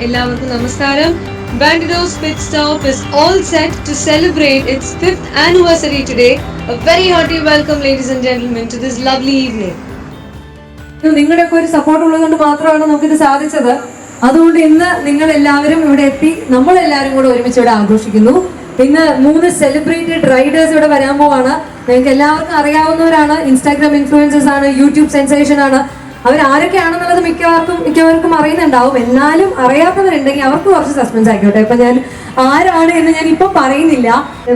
എല്ലാവർക്കും നമസ്കാരം. Bandidos Pit Stop is all set to celebrate its 5th anniversary today. A very hearty welcome, ladies and gentlemen, to this lovely evening. നിങ്ങളുടെയൊക്കെ ഒരു support ഉള്ളതുകൊണ്ട് മാത്രമാണ് നമുക്കിത് സാധിച്ചത്. അതുകൊണ്ട് ഇന്ന് നിങ്ങൾ എല്ലാവരും ഇവിടെ എത്തി നമ്മളെല്ലാവരും കൂടെ ഒരുമിച്ച് ഇവിടെ ആഘോഷിക്കുന്നു. ഇന്ന് 3 സെലിബ്രേറ്റഡ് റൈഡേഴ്സ് ഇവിടെ വരാൻ പോവാണ്. നിങ്ങൾക്ക് എല്ലാവർക്കും അറിയാവുന്നവരാണ്, ഇൻസ്റ്റാഗ്രാം ഇൻഫ്ലുവൻസേഴ്സ് ആണ്, യൂട്യൂബ് സെൻസേഷൻ ആണ്. അവരാരൊക്കെയാണെന്നുള്ളത് മിക്കവർക്കും അറിയുന്നുണ്ടാവും. എന്നാലും അറിയാത്തവരുണ്ടെങ്കിൽ അവർക്ക് കുറച്ച് സസ്പെൻസ് ആയിക്കോട്ടെ. ഇപ്പൊ ഞാൻ ആരാണ് എന്ന് ഞാൻ ഇപ്പൊ പറയുന്നില്ല.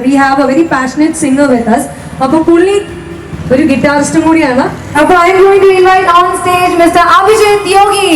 We have a very passionate singer with us. അപ്പൊ പുള്ളി ഒരു ഗിറ്റാറിസ്റ്റും കൂടിയാണ്. അപ്പൊ I am going to invite on stage mister Abhijith Yogi.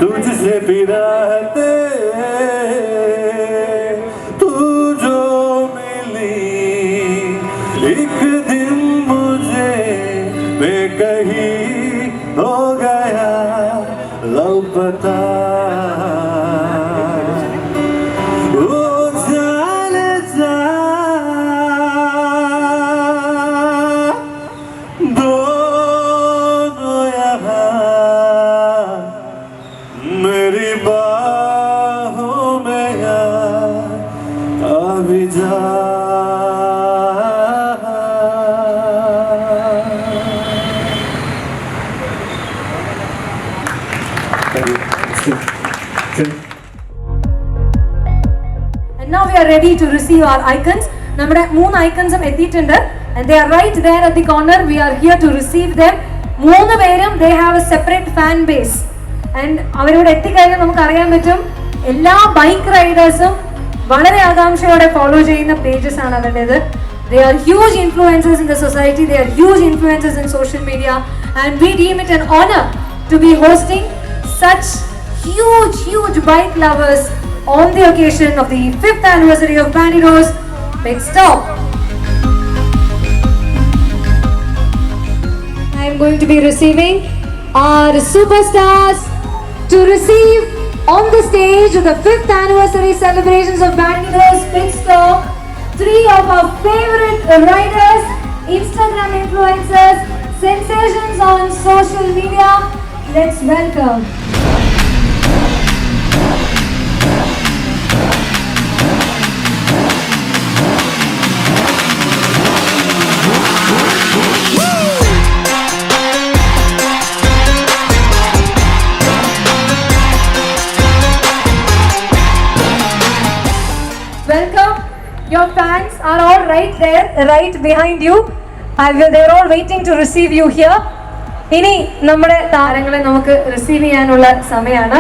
तुझसे भी राहते तू जो मिली एक दिन मुझे मैं कहीं हो गया लापता. And now we are ready to receive our icons. നമ്മുടെ 3 icons എത്തിയിട്ടുണ്ട്. And they are right there at the corner. We are here to receive them. 3 പേരും they have a separate fan base. And അവരോട് എത്തിക്കഴിഞ്ഞാൽ നമുക്ക് അറിയാൻ പറ്റും എല്ലാ bike റൈഡേഴ്സും വളരെ ആകാംക്ഷയോടെ ഫോളോ ചെയ്യുന്ന പേജസ് ആണ് അവരുടേത്. They are huge influencers in the society. They are huge influencers in social media. And we deem it an honor to be hosting such huge bike lovers on the occasion of the 5th anniversary of Bandidos Pit Stop. I am going to be receiving our superstars to receive on the stage of the 5th anniversary celebrations of Bandidos Pit Stop 3 of our favorite riders, Instagram influencers, sensations on social media. Let's welcome your fans are all right there, right behind you. They're all waiting to receive you here. ഇനി നമ്മുടെ താരങ്ങളെ നമുക്ക് receive ചെയ്യാനുള്ള സമയമാണ്.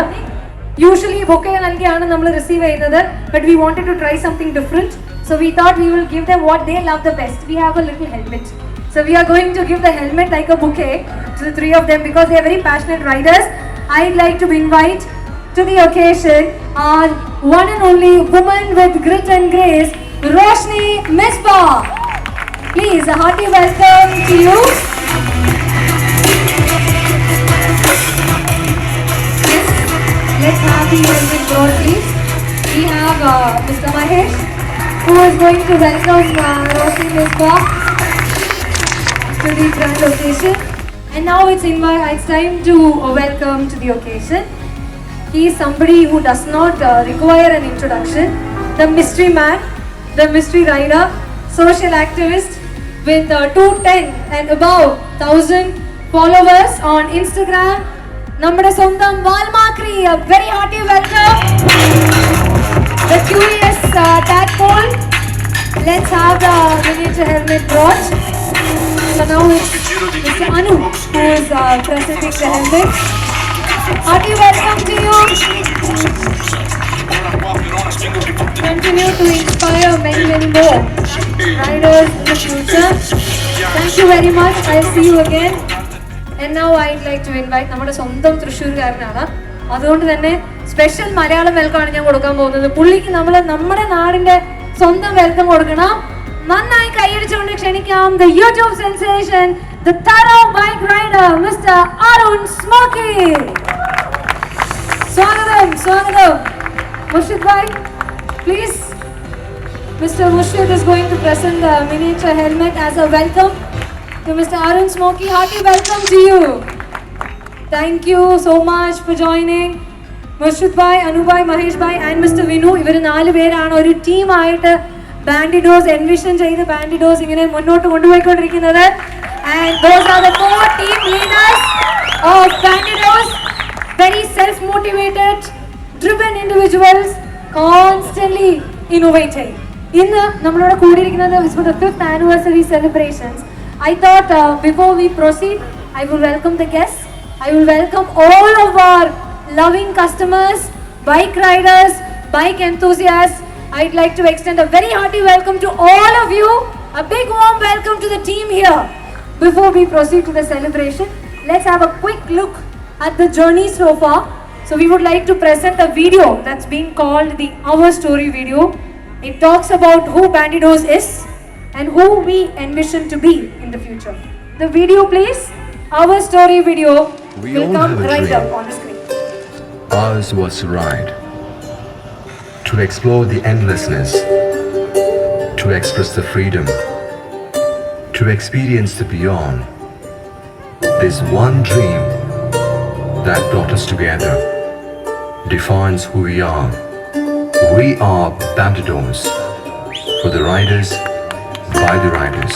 Usually bouquet നൽകിയാണ് നമ്മൾ receive ചെയ്യുന്നത്. But we wanted to try something different. So we thought we will give them what they love the best. We have a little helmet. So we are going to give the helmet like a bouquet to the 3 of them because they are very passionate riders. I'd like to invite to the occasion our one and only woman with grit and grace, Roshni Misbah. Please, a hearty welcome to you. Yes, let's have the helmet brought, please. We have Mr. Mahesh, who is going to welcome Roshni Misbah to the grand occasion. And now it's time to welcome to the occasion. He is somebody who does not require an introduction. The mystery man, the mystery rider, social activist with 210 and above 1,000 followers on Instagram. Nammade sondam Valmakri, a very hearty welcome. The curious tadpole. Let's have the miniature helmet brought. So now it's Mr. Anu who is presenting the helmet. Hearty welcome to you. continue to inspire many, many more riders in the future. Thank you very much. I'll see you again. And now I'd like to invite നമ്മുടെ സ്വന്തം തൃശ്ശൂർകാരനാണ്, അതുകൊണ്ട് തന്നെ special Malayalam വെൽക്കമാണ് ഞാൻ കൊടുക്കാൻ പോകുന്നത്. പുള്ളിക്ക് നമ്മൾ നമ്മുടെ നാടിന്റെ സ്വന്തം വെൽക്കം കൊടുക്കണം. നന്നായി കൈയടിച്ചുകൊണ്ട് ക്ഷണിക്കാം the YouTube sensation, the thorough bike rider, Mr. Arun Smoky. സ്വാഗതം. Murshid bhai, please. Mr. Murshid is going to present the miniature helmet as a welcome to Mr. Arun Smoky. Hearty welcome to you. Thank you so much for joining. Murshid bhai, Anu bhai, Mahesh bhai and Mr. Vinu, ഇവർ 4 പേരാണ് ഒരു ടീമായിട്ട് Bandidos envision ചെയ്ത് Bandidos ഇങ്ങനെ മുന്നോട്ട് കൊണ്ടുപോയിക്കൊണ്ടിരിക്കുന്നത്. And those are the 4 team leaders of Bandidos. Very self-motivated, driven individuals, constantly innovating. ഇന്ന് നമ്മളോട് കൂടിയിരിക്കുന്നത് is for the 5th anniversary celebrations. I thought before we proceed, I will welcome the guests. I will welcome all of our loving customers, bike riders, bike enthusiasts. I'd like to extend a very hearty welcome to all of you. A big warm welcome to the team here. Before we proceed to the celebration, let's have a quick look at the journey so far. So we would like to present a video that's been called the Our Story video. It talks about who Bandidos is and who we envision to be in the future. The video, please. Our Story video will come right up on the screen. Ours was to ride, to explore the endlessness, to express the freedom, to experience the beyond. This one dream that brought us together defines who we are. We are Bandidos, for the riders, by the riders.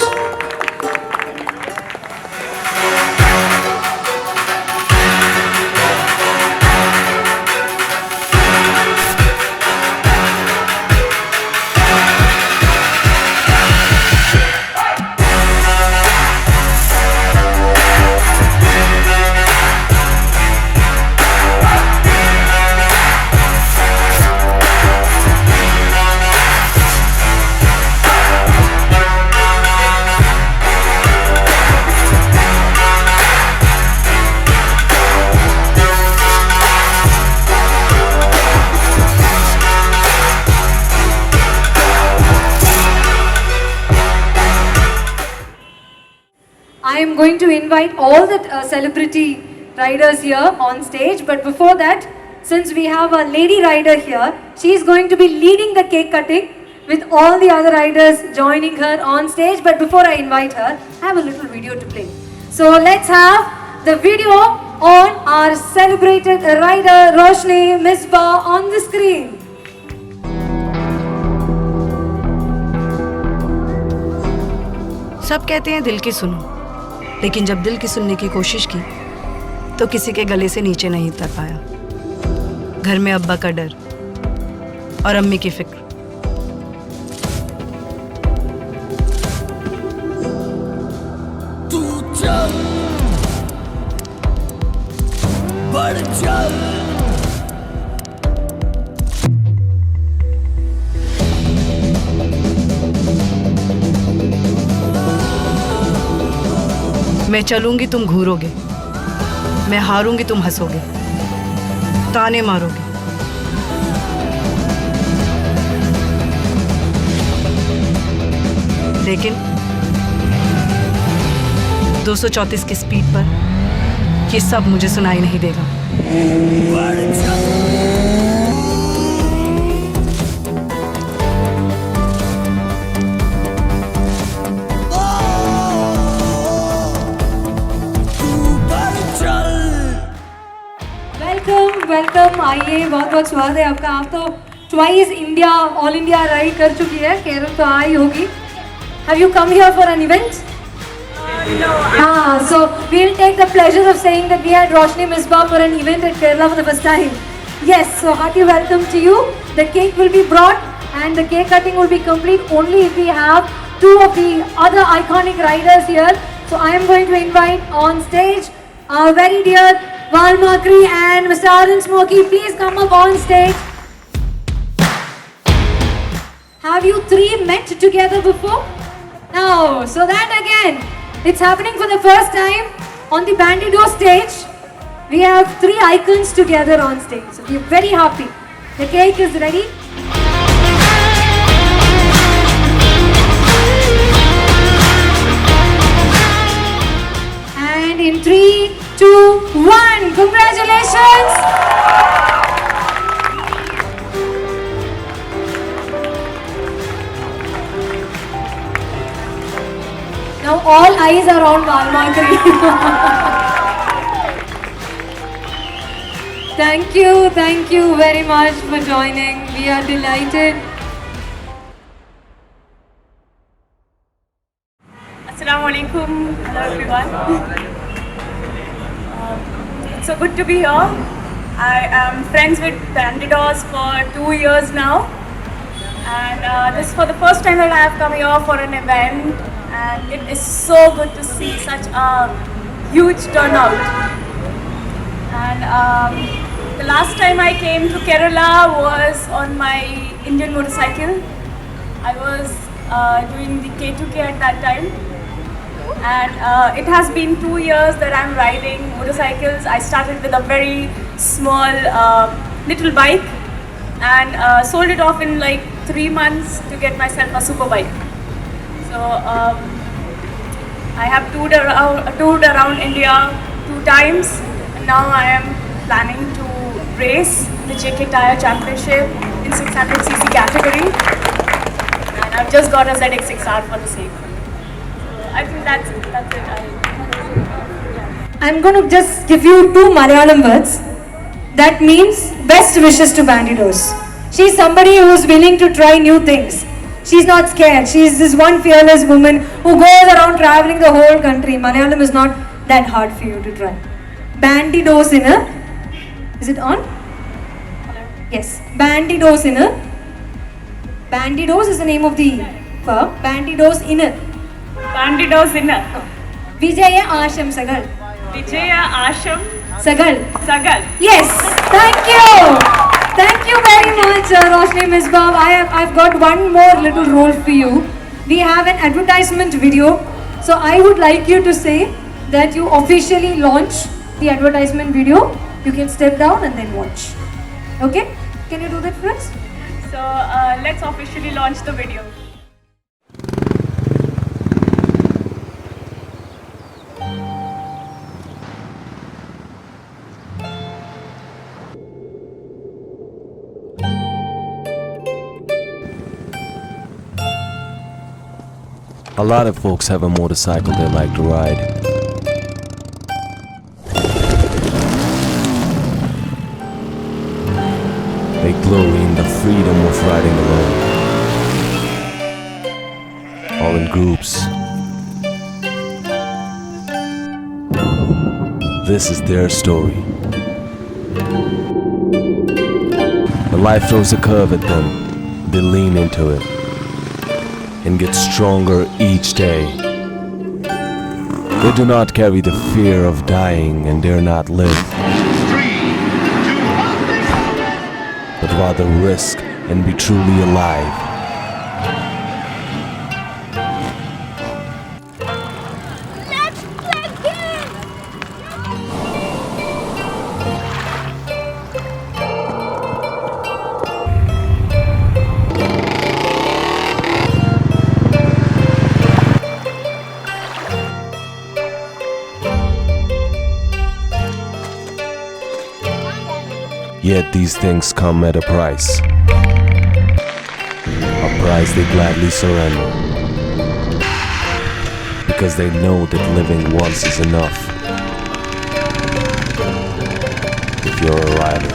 I am going to invite all the celebrity riders here on stage, but before that, since we have a lady rider here, she is going to be leading the cake cutting with all the other riders joining her on stage. But before I invite her, I have a little video to play. So let's have the video on our celebrated rider Roshni Misbah on the screen. सब कहते हैं दिल की सुनो, लेकिन जब दिल की सुनने की कोशिश की तो किसी के गले से नीचे नहीं उतर पाया. घर में अब्बा का डर और अम्मी की फिक्र. तू चल, बढ़ चल. मैं चलूंगी तुम घूरोगे, मैं हारूंगी तुम हंसोगे, ताने मारोगे. लेकिन 234 की स्पीड पर ये सब मुझे सुनाई नहीं देगा. वेलकम. आइए, बहुत बहुत स्वागत है आपका. आप तो twice India all India ride कर चुकी है, केरल तो आई होगी. Have you come here for an event? So we'll take the pleasure of saying that we had Roshni Misbah for an event at Kerala for the first time. Yes, so hearty welcome to you. The cake will be brought and the cake cutting will be complete only if we have 2 of the other iconic riders here. So I am going to invite on stage our very dear Val Makri and Mr. Arun Smoky. Please come up on stage. Have you three met together before? No. So that again, it's happening for the first time on the Bandido stage. We have three icons together on stage. So we're very happy. The cake is ready. And in 3, 2, 1, congratulations! Now all eyes are on Valmakri. Thank you very much for joining. We are delighted. Assalamu alaikum. Hello everyone. It's so good to be here. I am friends with Bandidos for 2 years now. And this is for the first time that I have come here for an event. And it is so good to see such a huge turnout. And the last time I came to Kerala was on my Indian motorcycle. I was doing the K2K at that time. And it has been 2 years that I'm riding motorcycles. I started with a very small little bike and sold it off in like 3 months to get myself a super bike. So I have toured around India 2 times, and now I am planning to race the JK Tyre Championship in 600cc category, and I've just got a ZX6R for the sake. So I think that's it. I'm going to just give you 2 Malayalam words. That means best wishes to Bandidos. She's somebody who is willing to try new things. She's not scared. She's this one fearless woman who goes around traveling the whole country. Malayalam is not that hard for you to try. Bandidos in a... Is it on? Yes. Bandidos in a... Bandidos is the name of the verb. Bandidos in a... Bandidos in a Vijaya Asham Sagal. Vijaya Asham Sagal. Sagal. Yes. Thank you. Thank you very much, Roshni Misbah. I've got one more little role for you. We have an advertisement video. So I would like you to say that you officially launch the advertisement video. You can step down and then watch. Okay? Can you do that for us? So let's officially launch the video. A lot of folks have a motorcycle they like to ride. They glory in the freedom of riding alone, all in groups. This is their story. When life throws a curve at them, they lean into it and get stronger each day. They do not carry the fear of dying and dare not live, but rather risk and be truly alive. Yet these things come at a price they gladly surrender, because they know that living once is enough if you're a rider.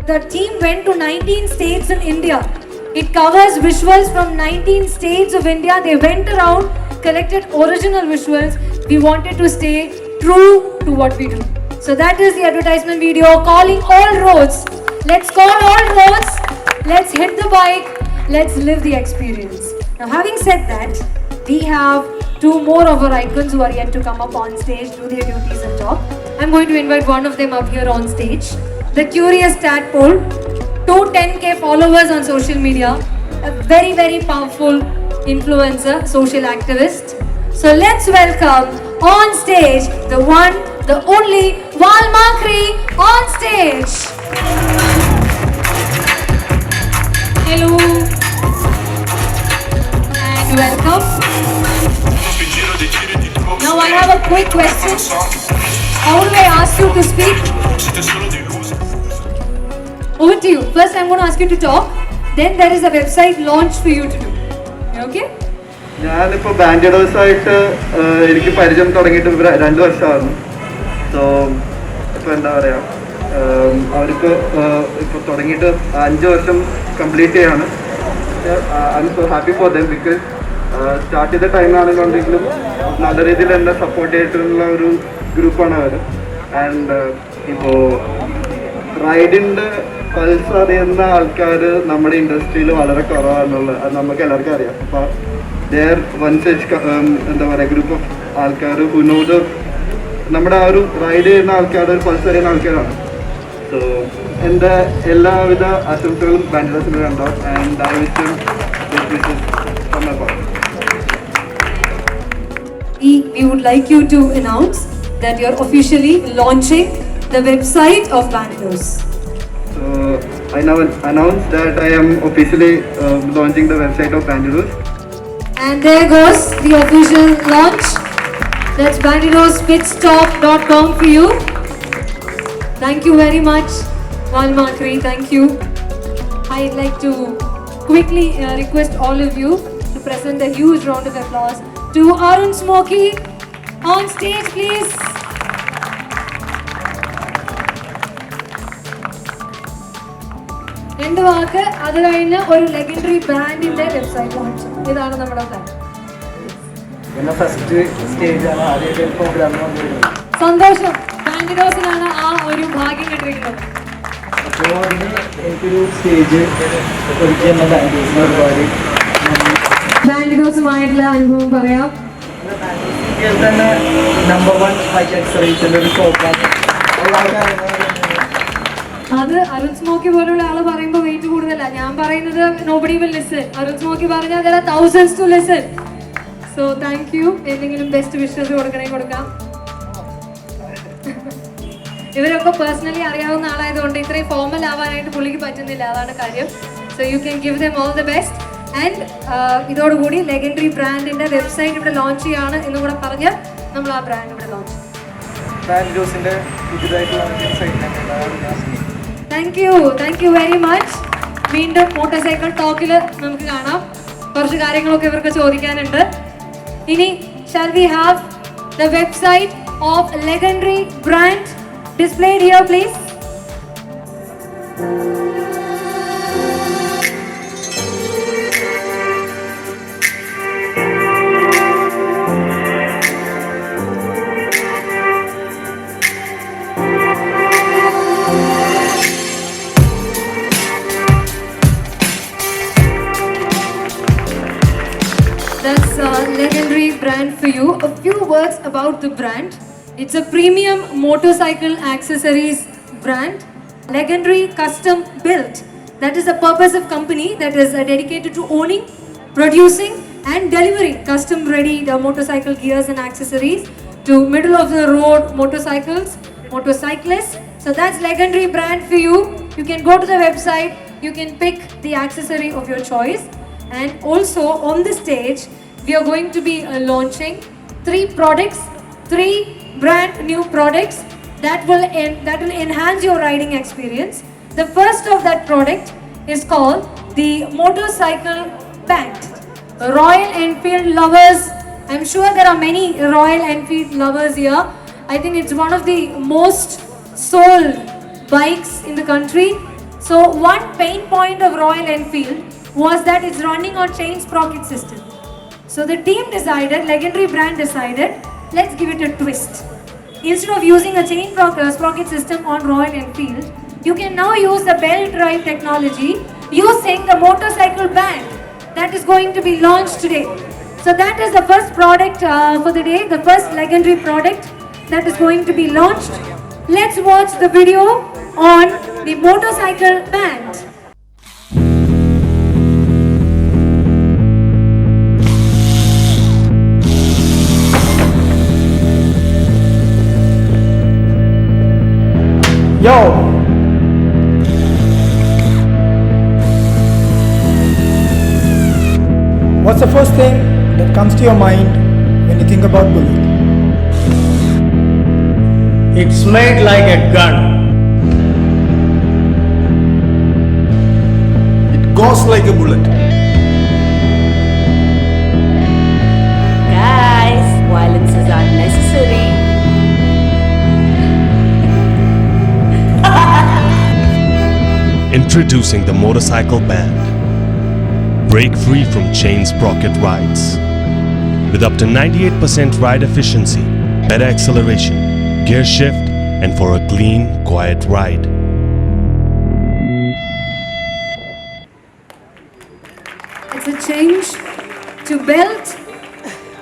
The team went to 19 states in India. It covers visuals from 19 states of India. They went around, collected original visuals, we wanted to stay true to what we do. So that is the advertisement video calling all roads. Let's call all roads. Let's hit the bike. Let's live the experience. Now, having said that, we have two more of our icons who are yet to come up on stage, do their duties and talk. I'm going to invite one of them up here on stage. The Curious Tadpole, 210K followers on social media, a very, very powerful influencer, social activist. So let's welcome on stage the one, the only Valmakri on stage. Hello and welcome. Now I have a quick question. How do I ask you to speak? Over to you. First I'm going to ask you to talk. Then there is a website launch for you to do. You okay? ഞാനിപ്പോൾ ബാൻഡിഡേഴ്സായിട്ട് എനിക്ക് പരിചയം തുടങ്ങിയിട്ട് 2 വർഷമായിരുന്നു. So ഇപ്പോൾ എന്താ പറയുക, അവർക്ക് ഇപ്പോൾ തുടങ്ങിയിട്ട് 5 വർഷം കംപ്ലീറ്റ് ചെയ്യാണ്. I M so happy for them because start ചെയ്ത ടൈമാണെന്നുണ്ടെങ്കിലും നല്ല രീതിയിൽ എന്നെ സപ്പോർട്ട് ചെയ്തിട്ടുള്ള ഒരു ഗ്രൂപ്പാണ് അവർ. ആൻഡ് ഇപ്പോൾ റൈഡിൻ്റെ പൾസ് അറിയുന്ന ആൾക്കാർ നമ്മുടെ ഇൻഡസ്ട്രിയിൽ വളരെ കുറവാണെന്നുള്ളത് അത് നമുക്ക് എല്ലാവർക്കും അറിയാം. അപ്പോൾ ദർ വൺ സച്ച് എന്താ പറയുക ഗ്രൂപ്പ് ഓഫ് ആൾക്കാർ ഹു നോ ദ നമ്മുടെ ആ ഒരു റൈഡ് ചെയ്യുന്ന ആൾക്കാർ ഒരു പൾസ് അറിയുന്ന ആൾക്കാരാണ്. സോ എൻ്റെ എല്ലാവിധ ആശംസകളും ബാൻഡിഡേഴ്സിന് ഉണ്ടാവും. And I wish from my part. We would like you to announce that you are officially launching the website of Bandidos. So I now announce that I am officially launching the website of Bandidos. And there goes the official launch. That's bandidospitstop.com for you. Thank you very much, Valmakri. Thank you. I'd like to quickly request all of you to present a huge round of applause to Arun Smoky on stage, please. രണ്ട് വാക്ക് അത് കഴിഞ്ഞ് ഒരു ലെഗൻഡറി ബ്രാൻഡിന്റെ website launch. ഇതാണ് നമ്മുടെ plan. സന്തോഷം. ബാൻഡിഡോസിനാണ് ആ ഒരു ഭാഗ്യം കിട്ടിയിരിക്കുന്നത്. ബാൻഡിഡോസുമായിട്ടുള്ള അനുഭവം പറയാം. അത് അരുൺ സ്മോക്കി പോലുള്ള ആള് പറയുമ്പോൾ വെയിറ്റ് കൂടുതലാ. ഞാൻ പറയുന്നത് nobody will listen. Arun Smoki പറഞ്ഞാൽ there are thousands to listen. So thank you. എന്തെങ്കിലും ബെസ്റ്റ് വിഷസ് കൊടുക്കാം. ഇവരൊക്കെ പേഴ്സണലി അറിയാവുന്ന ആളായതുകൊണ്ട് ഇത്രയും ഫോർമൽ ആവാനായിട്ട് പുള്ളിക്ക് പറ്റുന്നില്ല, അതാണ് കാര്യം. So you can give them all the best. And ഇതോടുകൂടി ലെഗൻഡറി ബ്രാൻഡിന്റെ വെബ്സൈറ്റ് ഇവിടെ ലോഞ്ച് ചെയ്യാണ് എന്ന് കൂടെ പറഞ്ഞ് നമ്മൾ ആ ബ്രാൻഡ് ഇവിടെ launch. Thank you very much. വീണ്ടും മോട്ടോർ സൈക്കിൾ ടോക്കിൽ നമുക്ക് കാണാം. കുറച്ച് കാര്യങ്ങളൊക്കെ ഇവർക്ക് ചോദിക്കാനുണ്ട്. ഇനി shall we have the website of legendary brand displayed here, please? That's a legendary brand for you. A few words about the brand. It's a premium motorcycle accessories brand. Legendary custom built. That is the purpose of company that is dedicated to owning, producing and delivering custom ready motorcycle gears and accessories to middle of the road motorcycles, motorcyclists. So that's legendary brand for you. You can go to the website, you can pick the accessory of your choice. And also on the stage, we are going to be launching 3 products, 3 brand new products that will enhance your riding experience. The first of that product is called the motorcycle pant. Royal Enfield lovers, I'm sure there are many Royal Enfield lovers here. I think it's one of the most sold bikes in the country. So one pain point of Royal Enfield was that it's running on chain sprocket system. So the team decided, legendary brand decided, let's give it a twist. Instead of using a chain sprocket system on Royal Enfield, you can now use the belt drive technology using the motorcycle band that is going to be launched today. So that is the first product for the day, the first legendary product that is going to be launched. Let's watch the video on the motorcycle band. Yo! What's the first thing that comes to your mind when you think about Bullet? It's made like a gun. It goes like a bullet. Guys, violence is unnecessary. Introducing the motorcycle band. Break free from chain sprocket rides. With up to 98% ride efficiency, better acceleration, gear shift, and for a clean, quiet ride. It's a change to belt.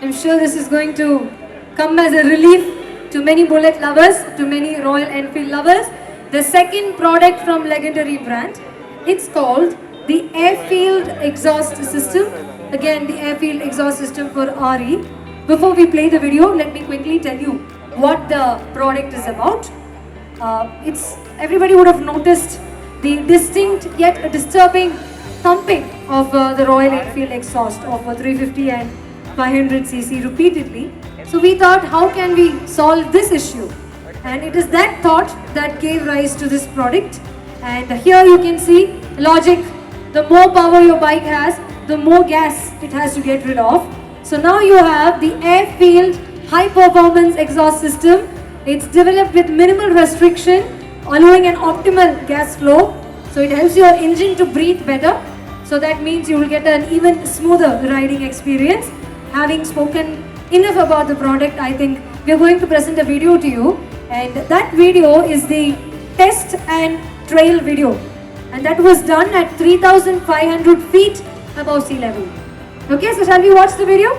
I'm sure this is going to come as a relief to many Bullet lovers, to many Royal Enfield lovers. The second product from legendary brand, it's called the Airfield exhaust system. Again, the Airfield exhaust system for RE. Before we play the video, let me quickly tell you what the product is about. Everybody would have noticed the distinct yet disturbing thumping of the Royal Enfield exhaust of 350 and 500cc repeatedly. So we thought, how can we solve this issue? And it is that thought that gave rise to this product. And here you can see logic. The more power your bike has, the more gas it has to get rid of. So now you have the Airfield high performance exhaust system. It's developed with minimal restriction, allowing an optimal gas flow. So it helps your engine to breathe better. So that means you will get an even smoother riding experience. Having spoken enough about the product, I think we are going to present a video to you. And that video is the test and trail video. And that was done at 3,500 feet above sea level. Okay, so shall we watch the video?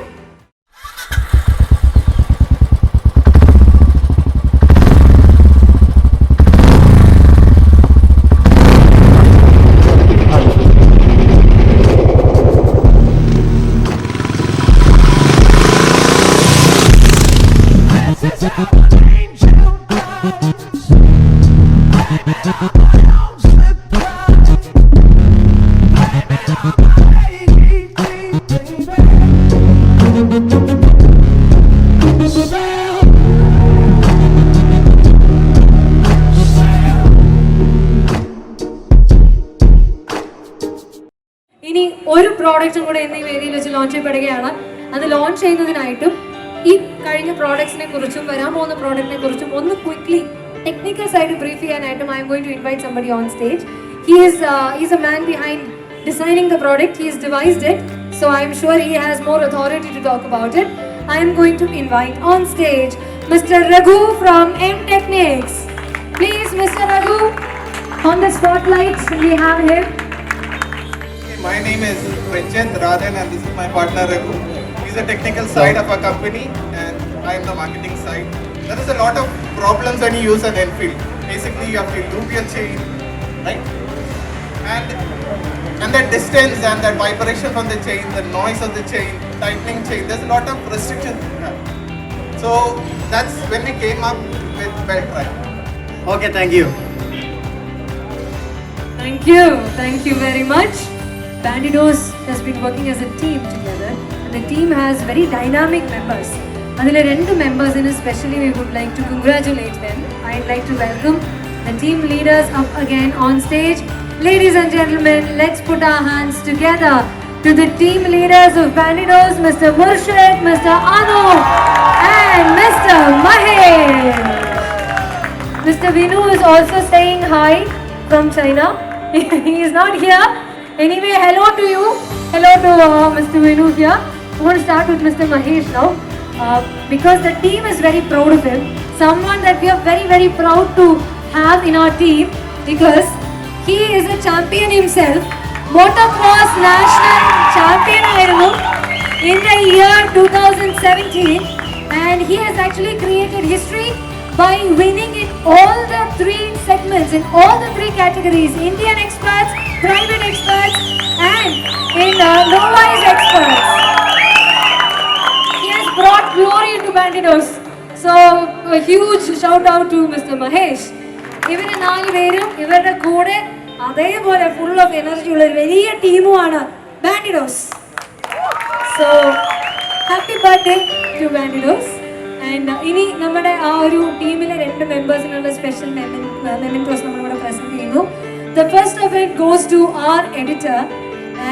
ഇനി ഒരു പ്രോഡക്റ്റും കൂടെ ഇന്ന് ഈ വേദിയിൽ വെച്ച് launch ചെയ്യപ്പെടുകയാണ്. അത് launch ചെയ്യുന്നതിനായിട്ടും ഈ കഴിഞ്ഞ പ്രോഡക്ട്സിനെ കുറിച്ചും വരാൻ പോകുന്ന പ്രോഡക്റ്റിനെ കുറിച്ചും ഒന്ന് ക്വിക്ക്ലി ടെക്നിക്കൽ സൈഡ് ബ്രീഫ് ചെയ്യാനായിട്ടും I'm going to invite somebody on stage. He's a man behind designing the product. He has devised it, so I am sure he has more authority to talk about it. I am going to invite on stage Mr. Raghu from M Technics. Please, Mr. Raghu, on the spotlight we have him. My name is Ranjit Radhan and this is my partner Raghu. He's the technical side of our company and I am the marketing side. There is a lot of problems when you use an Enfield. Basically, you have to loop your chain, right? And that distance and that vibration from the chain, the noise of the chain, tightening chain, there's a lot of restrictions to that. So that's when we came up with belt drive. Okay, thank you. Thank you very much. Bandidos has been working as a team together and the team has very dynamic members. Adile rendu members in especially we would like to congratulate them. I'd like to welcome the team leaders up again on stage. Ladies and gentlemen, let's put our hands together to the team leaders of Bandidos, Mr. Murshid, Mr. Anu and Mr. Mahesh. Mr. Vinu is also saying hi from China. He is not here. Anyway, hello to you. Hello to Mr. Vinu here. I want to start with Mr. Mahesh now. because the team is very proud of him. Someone that we are very, very proud to have in our team because he is a champion himself. Motocross national champion in the year 2017, and he has actually created history by winning in all the 3 segments, in all the 3 categories: Indian experts, private experts, and in novice experts. He has brought glory into Bandidos. So a huge shout out to Mr. Mahesh. ഇവര് 4 പേരും ഇവരുടെ കൂടെ അതേപോലെ full of energy ഉള്ള ഒരു വലിയ ടീമുമാണ് Bandidos. So happy birthday to Bandidos. And ഇനി നമ്മുടെ ആ ഒരു ടീമിലെ 2 മെമ്പേഴ്സിനുള്ള സ്പെഷ്യൽ മെമെന്റോസ് നമ്മളിവിടെ പ്രസന്റ് ചെയ്യുന്നു. The first of it goes to our editor,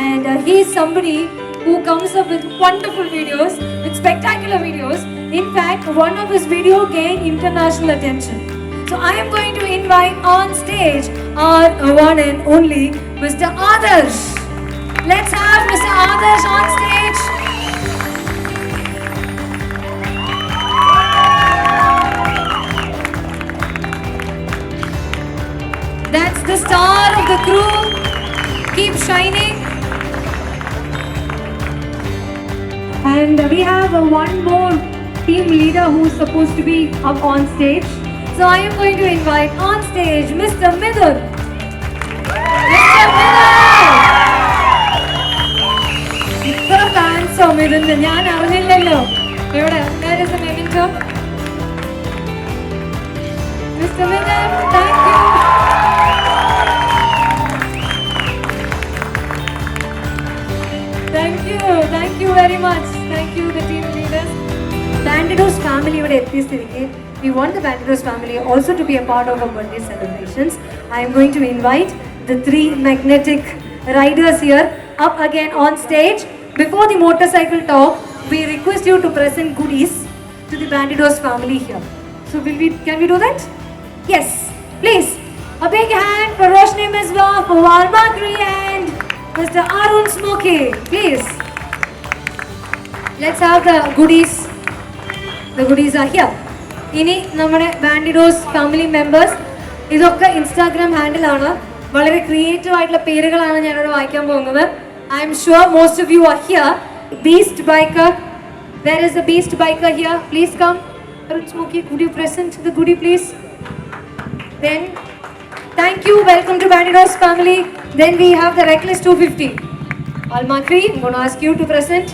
and he is somebody who comes up with wonderful videos, with spectacular videos. In fact, one of his video gained international attention. So I am going to invite on stage our one and only Mr. Adarsh. Let's have Mr. Adarsh on stage. That's the star of the crew. Keep shining. And we have one more team leader who's supposed to be up on stage. So I am going to invite on stage Mr. Midun. Mr. Midun! Mr. Fans of Midun, ഞാൻ അറിഞ്ഞില്ലല്ലോ. ഇവിടെ, where is the memento? Mr. Midun, thank you. Thank you very much. Thank you, the team leaders. Bandidos family ഇവിടെ എത്തിയ സ്ഥിതിക്ക് we want the Bandidos family also to be a part of our birthday celebrations. I am going to invite the 3 magnetic riders here up again on stage. Before the motorcycle talk, we request you to present goodies to the Bandidos family here. So can we do that? Yes, please. A big hand for Roshni Misbah, for Walmakri and Mr. Arun Smoky, please. Let's have the goodies. The goodies are here. ഇനി നമ്മുടെ Bandidos family members ഇതൊക്കെ Instagram ഹാൻഡിലാണ്. വളരെ creative ആയിട്ടുള്ള പേരുകളാണ് ഞാനിവിടെ വായിക്കാൻ പോകുന്നത്. I am sure most of you are here. Beast biker, there is a beast biker here. Please come. Arun Smoky, could you present the goodie please? Then thank you, welcome to Bandidos family. Then we have the Reckless 250. Almakri, I'm going to ask you to present.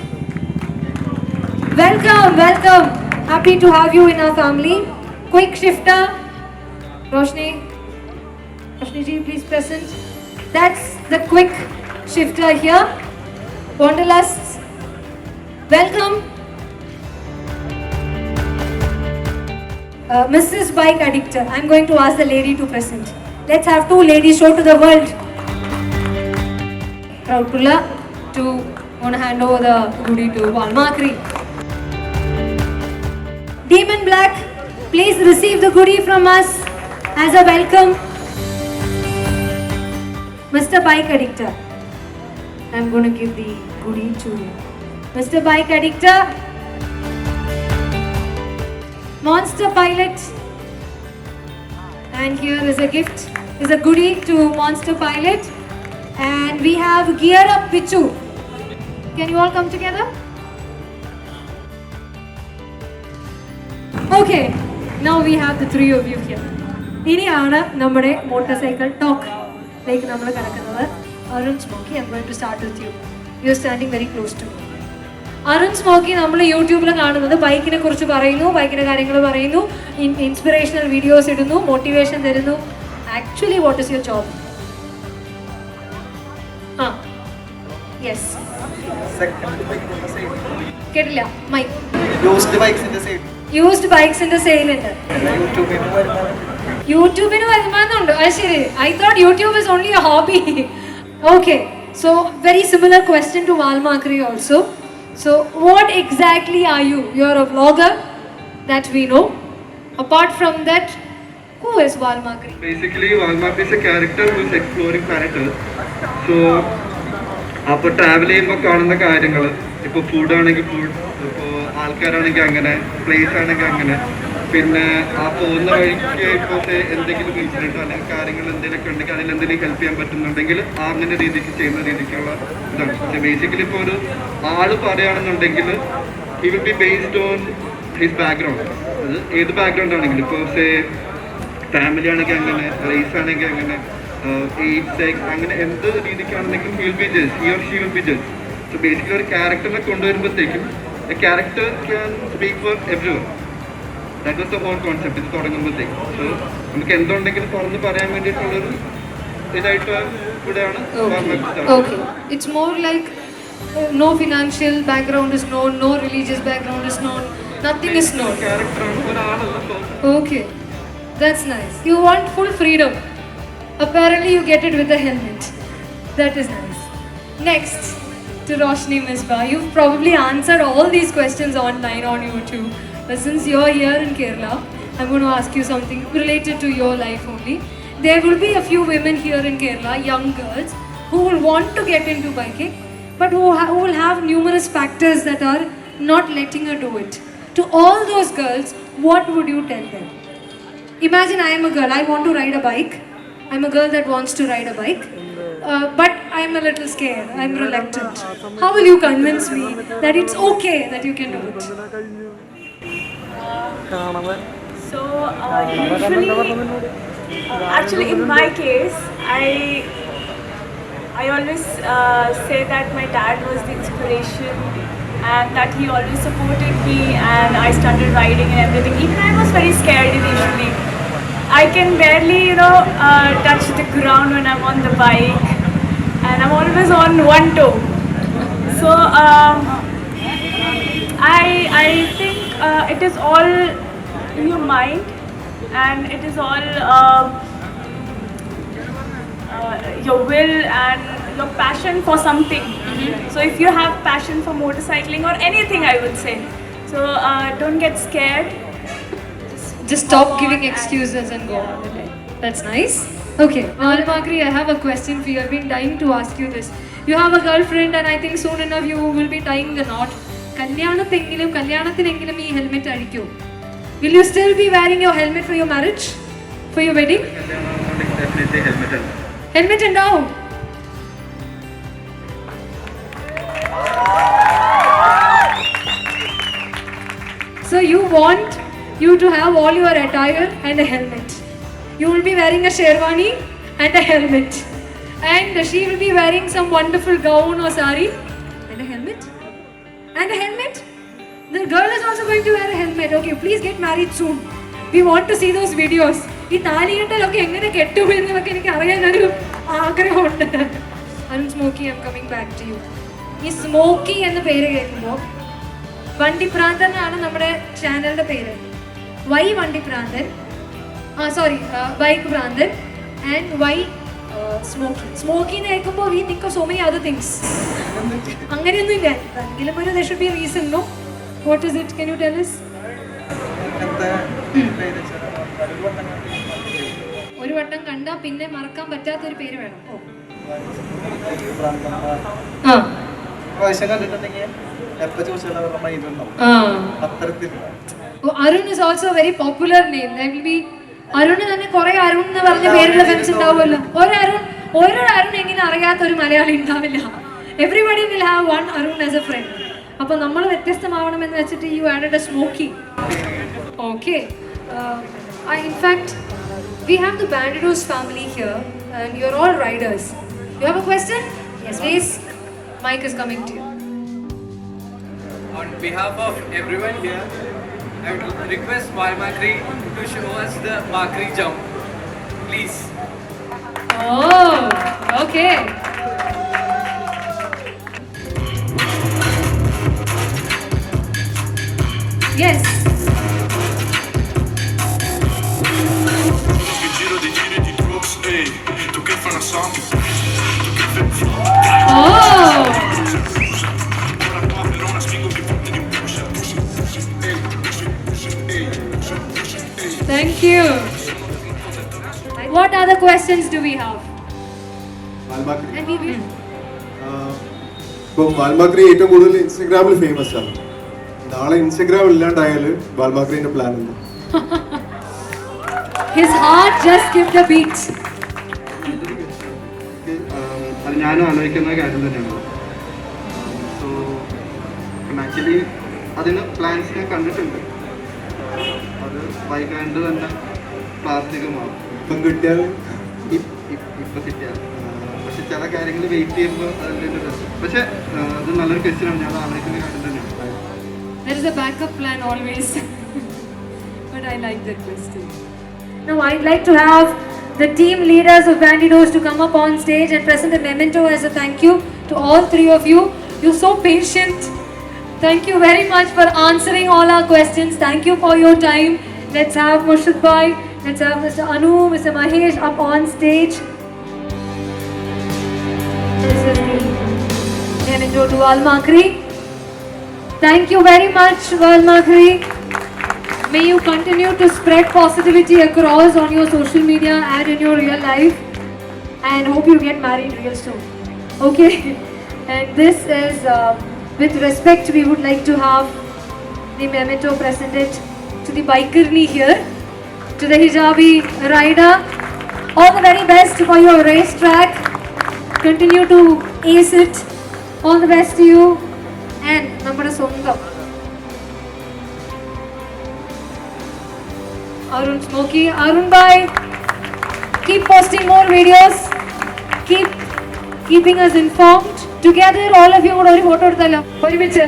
Welcome. Happy to have you in our family. Quick shifter, Roshni ji, please present. That's the quick shifter here. Wanderlust, welcome. Mrs. Bike Addictor, I'm going to ask the lady to present. Let's have 2 ladies show to the world. Proud to want to hand over the goodie to Walmakri. Demon Black, please receive the goodie from us as a welcome. Mr. Bike Addictor, I'm going to give the goodie to Mr. Bike Addictor. Monster Pilot, and here is a gift, is a goodie to Monster Pilot. And we have Gear Up Pichu. Can you all come together? Okay, now we have the 3 of you here. ഇനിയാണ് നമ്മുടെ motorcycle talk ലേക്ക് നമ്മൾ കടക്കുന്നത്. Arun Smoky, I'm going to start with you. You're standing very close to me. Arun Smoky നമ്മൾ യൂട്യൂബിൽ കാണുന്നത് ബൈക്കിനെ കുറിച്ച് പറയുന്നു, ബൈക്കിൻ്റെ കാര്യങ്ങൾ പറയുന്നു, ഇൻസ്പിറേഷണൽ വീഡിയോസ് ഇടുന്നു, മോട്ടിവേഷൻ തരുന്നു. Actually what is your job? Yes, കേട്ടില്ല. മൈക്ക്. യൂസ്ഡ് ബൈക്സിന്റെ സെയിൽ ഉണ്ട്. യൂട്യൂബിന് വരുമാനമുണ്ട്. അത് ശരി. I thought YouTube is only a hobby. Okay, so very similar question to Walmakri also. So what exactly are you? You're a vlogger, that we know. Apart from that, who is Walmakri? Basically, Walmakri is a character who is exploring planet Earth. So, അപ്പോൾ travel ചെയ്യുമ്പോൾ കാണുന്ന കാര്യങ്ങൾ, ഇപ്പോൾ ഫുഡാണെങ്കിൽ food, ഇപ്പോൾ ആൾക്കാരാണെങ്കിൽ അങ്ങനെ, place ആണെങ്കിൽ അങ്ങനെ. പിന്നെ ആ പോകുന്ന വഴിക്ക് ഇപ്പോൾ എന്തെങ്കിലും ഇൻസിഡൻറ്റോ അല്ലെങ്കിൽ കാര്യങ്ങൾ എന്തെങ്കിലുമൊക്കെ ഉണ്ടെങ്കിൽ അതിൽ എന്തെങ്കിലും ഹെൽപ്പ് ചെയ്യാൻ പറ്റുന്നുണ്ടെങ്കിൽ അങ്ങനെ രീതിക്ക് ചെയ്യുന്ന രീതിക്കുള്ള ഇതാണ്. പക്ഷേ ബേസിക്കലി ഇപ്പോൾ ഒരു ആൾ പറയുകയാണെന്നുണ്ടെങ്കിൽ he will be based on his background. അത് ഏത് ബാക്ക്ഗ്രൗണ്ട് ആണെങ്കിലും, ഇപ്പോൾ ഫാമിലി ആണെങ്കിൽ അങ്ങനെ, റേസ് ആണെങ്കിൽ അങ്ങനെ, ഏജ് അങ്ങനെ എന്ത് രീതിക്കാണെന്നെങ്കിലും he will be judge, he or she will be judge. So basically ഒരു ക്യാരക്ടറിനെ കൊണ്ടുവരുമ്പോഴത്തേക്കും a character can speak for everyone. That was the whole concept ഇത് തുടങ്ങുമ്പോഴത്തേക്കും. സോ നമുക്ക് എന്തുണ്ടെങ്കിലും തുറന്ന് പറയാൻ വേണ്ടിയിട്ടുള്ളൊരു ഇതായിട്ട് ഇവിടെയാണ്. Okay. It's more like no financial background is known, no religious background is known, nothing is known. ക്യാരക്ടറാണ്, ഒരാളല്ല. So Okay, that's nice. You want full freedom. Apparently, you get it with a helmet. That is nice. Next, to Roshni Misbah. You've probably answered all these questions online on YouTube. But since you're here in Kerala, I'm going to ask you something related to your life only. There will be a few women here in Kerala, young girls, who will want to get into biking, but who will have numerous factors that are not letting her do it. To all those girls, what would you tell them? Imagine I am a girl, I want to ride a bike. I'm a girl that wants to ride a bike. But I'm a little scared, I'm reluctant. How will you convince me that it's okay that you can do it? So usually, actually in my case, I always say that my dad was the inspiration and that he always supported me, and I started riding and everything. Even I was very scared initially. I can barely, touch the ground when I'm on the bike, and I'm always on one toe. So I think it is all in your mind, and it is all your will and your passion for something. So if you have passion for motorcycling or anything, I would say, so don't get scared. Just stop giving excuses and go on with it. That's nice. Okay, Makri, I have a question for you. I've been dying to ask you this. You have a girlfriend, and I think soon enough you will be tying the knot. കല്യാണത്തിനെങ്കിലും ഈ helmet അഴിക്കൂ. Will you still be wearing your helmet for your marriage? For your wedding? Helmet ഉണ്ടാവും. So you want you to have all your attire and a helmet. You will be wearing a sherwani and a helmet. And she will be wearing some wonderful gown or sari and a helmet. And a helmet. The girl is also going to wear a helmet. Okay, please get married soon. We want to see those videos. ഈ താലികെട്ടലൊക്കെ എങ്ങനെ കെട്ടുപോയെന്നൊക്കെ എനിക്ക് അറിയാനൊരു ആഗ്രഹമുണ്ട്. Arun Smoki, I'm coming back to you. ഈ സ്മോക്കി എന്ന പേര് കേൾക്കുമ്പോൾ വണ്ടിപ്രാന്തൻ ആണ് നമ്മുടെ ചാനലിന്റെ പേര്. വൈ വണ്ടിപ്രാന്തൻ, ബൈക്ക് ഭ്രാന്തൻ, ആൻഡ് വൈ സ്മോക്കി. സ്മോക്കി എന്ന് കേൾക്കുമ്പോൾ we think of so many other things. അങ്ങനെയൊന്നും ഇല്ല. എങ്കിലും ഒരു there should be a reason, no? What is it? Can you tell us? ഒരു വട്ടം കണ്ടാ പിന്നെ മറക്കാൻ പറ്റാത്തൊരു പേര് വേണം. Arun is also a very popular name. There will be Arun തന്നെ കുറെ അരുൺ എന്ന് പറഞ്ഞ പേരുള്ള ഫ്രണ്ട്സ് ഉണ്ടാവുമല്ലോ. ഒരു അരുൺ എങ്ങനെ അറിയാത്ത ഒരു മലയാളി ഉണ്ടാവില്ല. Everybody will have one Arun as a friend. അപ്പോൾ നമ്മൾ വ്യത്യസ്തമാവണമെന്ന് വെച്ചിട്ട് you added a smoky. Okay. In fact, we have the Bandidos family here, and you're all riders. You have a question? Yes, please. Mic is coming to you. On behalf of everyone here, I would request Makri to show us the Makri jump, please. Oh, okay. Yes. Oh. Thank you. What other questions do we have? And we will. ഇപ്പോൾ വാൽമാക്രി ഏറ്റവും കൂടുതൽ ഇൻസ്റ്റഗ്രാമിൽ famous ആണ്. നാളെ Instagram ഇല്ലാണ്ടായാൽ വാൽമാക്രിന്റെ plan ഉണ്ട്. His heart just skipped a beat. അത് ഞാനും ആലോചിക്കുന്ന കാര്യം തന്നെയാണ്. സോ ആക്ച്വലി അതിന് പ്ലാൻസ് ഞാൻ കണ്ടിട്ടുണ്ട്. അത് വൈകാണ്ട് തന്നെ പ്രാവർത്തികമാകും. ഇപ്പം കിട്ടിയാൽ ഇപ്പം കിട്ടിയാൽ പക്ഷെ ചില കാര്യങ്ങൾ വെയിറ്റ് ചെയ്യുമ്പോൾ അതിൻ്റെ ഒരു രസം. പക്ഷെ അത് നല്ലൊരു ക്വസ്റ്റ്യനാണ്. ഞാൻ ആലോചിക്കുന്ന കാര്യം തന്നെയാണ്. There is a backup plan always. But I like that question. Now I'd like to have the team leaders of Bandidos to come up on stage and present a memento as a thank you to all three of you. You're so patient. Thank you very much for answering all our questions. Thank you for your time. Let's have Murshid Bhai, let's have Mr. Anu, Mr. Mahesh up on stage. This is the memento to Walmakri. Thank you very much, Walmakri. May you continue to spread positivity across on your social media and in your real life. And hope you get married real soon. Okay? And this is, with respect, we would like to have the memento presented to the bikerni here, to the hijabi rider. All the very best for your racetrack. Continue to ace it. All the best to you. And നമ്മുടെ സ്വന്തം Arun Smoky, Arun Bhai, keep posting more videos, keeping us informed. Together, all of you would ഒരു photo എടുത്തല്ലോ ഒരുമിച്ച്.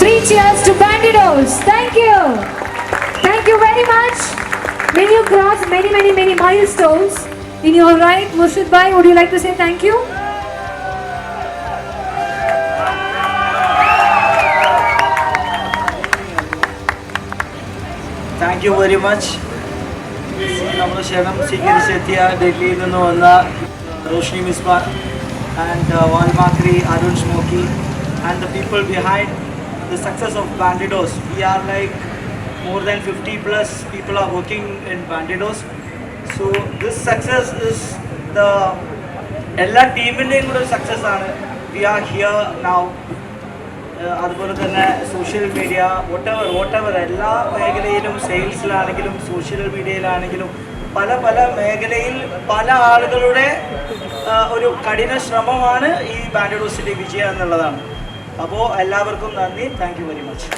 Three cheers to Bandidos. Thank you. Thank you very much. May you cross many milestones in your ride. Murshid Bhai, would you like to say thank you? Thank you very much. നമ്മുടെ ക്ഷണം സ്വീകരിച്ചെത്തിയ ഡൽഹിയിൽ നിന്ന് വന്ന Roshni Misba and Walmakri, Arun Smoky and the people behind the success of Bandidos. We are like more than 50 plus people are working in Bandidos. So this success is the എല്ലാ ടീമിൻ്റെയും കൂടെ success ആണ്. We are here now. അതുപോലെ തന്നെ social media whatever എല്ലാ മേഖലയിലും സെയിൽസിലാണെങ്കിലും social മീഡിയയിലാണെങ്കിലും പല മേഖലയിൽ പല ആളുകളുടെ ഒരു കഠിന ശ്രമമാണ് ഈ ബാൻഡിഡോസിൻ്റെ വിജയം എന്നുള്ളതാണ്. അപ്പോൾ എല്ലാവർക്കും നന്ദി. Thank you very much.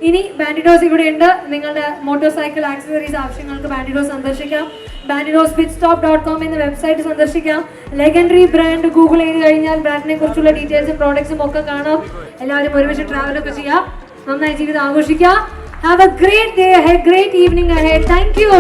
ഇനി ബാൻഡിഡോസ് ഇവിടെ ഉണ്ട്. നിങ്ങളുടെ മോട്ടോർ സൈക്കിൾ ആക്സസറീസ് ആവശ്യങ്ങൾക്ക് ബാൻഡിഡോസ് സന്ദർശിക്കാം. bandidosfitstop.com എന്ന വെബ്സൈറ്റ് സന്ദർശിക്കാം. ലെഗൻഡറി ബ്രാൻഡ് ഗൂഗിൾ ചെയ്ത് കഴിഞ്ഞാൽ ബ്രാൻഡിനെ കുറിച്ചുള്ള ഡീറ്റെയിൽസും പ്രോഡക്ട്സും ഒക്കെ കാണാം. എല്ലാവരും ഒരുമിച്ച് ട്രാവലൊക്കെ ചെയ്യാം. നന്നായി ജീവിതം ആഘോഷിക്കാം. Have a great day ahead, great evening ahead. Thank you.